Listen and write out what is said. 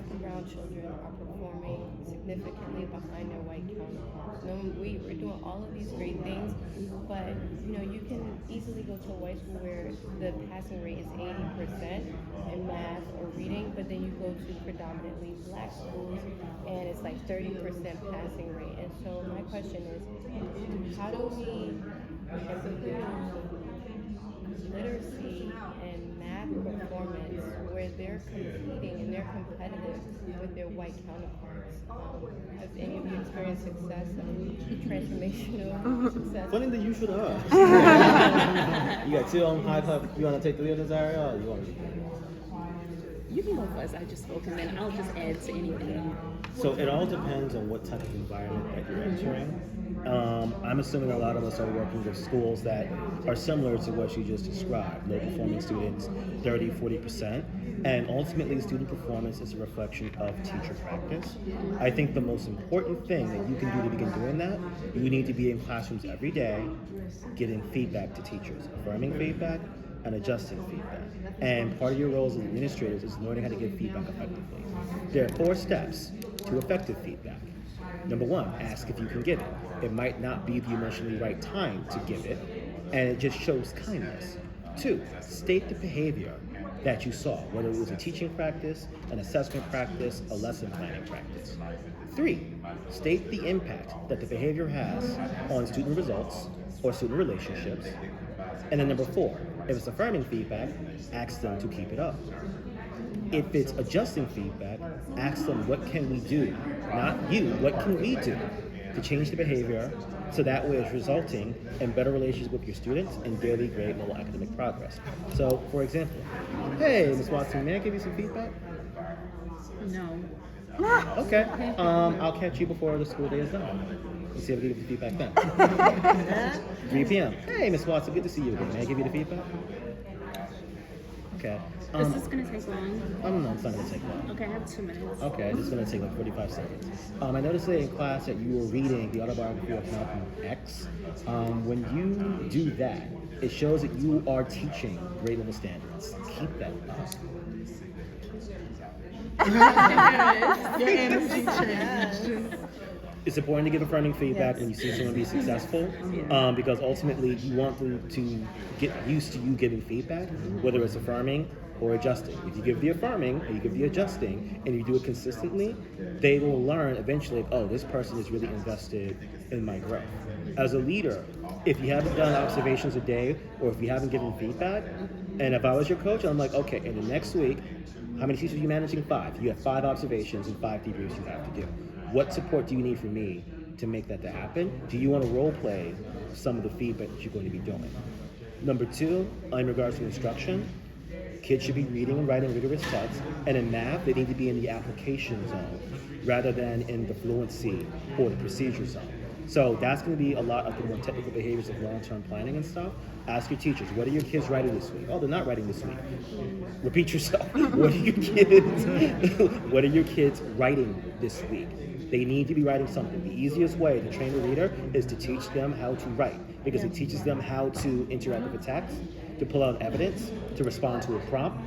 Black and brown children are performing significantly behind their white counterparts. We're doing all of these great things, but you can easily go to a white school where the passing rate is 80% in math or reading, but then you go to predominantly black schools and it's like 30% passing rate. And so my question is, how do we improve literacy and math performance where they're competing and they're competitive with their white counterparts? Has any of you experienced success and transformational success? Funny that you should ask. You got two on high club. You want to take the lead, Zaria, or you want to? You can go first. I just spoke, and then I'll just add to anything. So it all depends on what type of environment that you're entering. I'm assuming a lot of us are working with schools that are similar to what you just described, low performing students, 30, 40%. And ultimately, student performance is a reflection of teacher practice. I think the most important thing that you can do to begin doing that, you need to be in classrooms every day, giving feedback to teachers, affirming feedback and adjusting feedback. And part of your role as administrators is learning how to give feedback effectively. There are 4 steps to effective feedback. Number 1, ask if you can give it. It might not be the emotionally right time to give it, and it just shows kindness. 2, state the behavior that you saw, whether it was a teaching practice, an assessment practice, a lesson planning practice. 3, state the impact that the behavior has on student results or student relationships. And then number 4, if it's affirming feedback, ask them to keep it up. If it's adjusting feedback, ask them, what can we do? Not you, what can we do to change the behavior so that way it's resulting in better relations with your students and daily grade level academic progress. So, for example, hey, Ms. Watson, may I give you some feedback? No. Okay, I'll catch you before the school day is done. Let's see if I can give you the feedback then. 3 p.m. Hey, Ms. Watson, good to see you again. May I give you the feedback? Okay. Is this going to take long? No, it's not going to take long. Okay, I have 2 minutes. Okay, it's going to take like 45 seconds. I noticed today in class that you were reading the autobiography of Malcolm X. When you do that, it shows that you are teaching grade level standards. Keep that up. Your energy change. It's important to give affirming feedback when you see someone be successful, because ultimately you want them to get used to you giving feedback, whether it's affirming or adjusting. If you give the affirming or you give the adjusting and you do it consistently, they will learn eventually, oh, this person is really invested in my growth. As a leader, if you haven't done observations a day or if you haven't given feedback, and if I was your coach, I'm like, okay, in the next week, how many teachers are you managing? 5. You have 5 observations and 5 debriefs you have to do. What support do you need from me to make that to happen? Do you want to role play some of the feedback that you're going to be doing? Number 2, in regards to instruction, kids should be reading and writing rigorous text, and in math, they need to be in the application zone rather than in the fluency or the procedure zone. So that's going to be a lot of the more technical behaviors of long-term planning and stuff. Ask your teachers, what are your kids writing this week? Oh, they're not writing this week. Repeat yourself. What are your kids writing this week? They need to be writing something. The easiest way to train a reader is to teach them how to write, because it teaches them how to interact with the text, to pull out evidence, to respond to a prompt,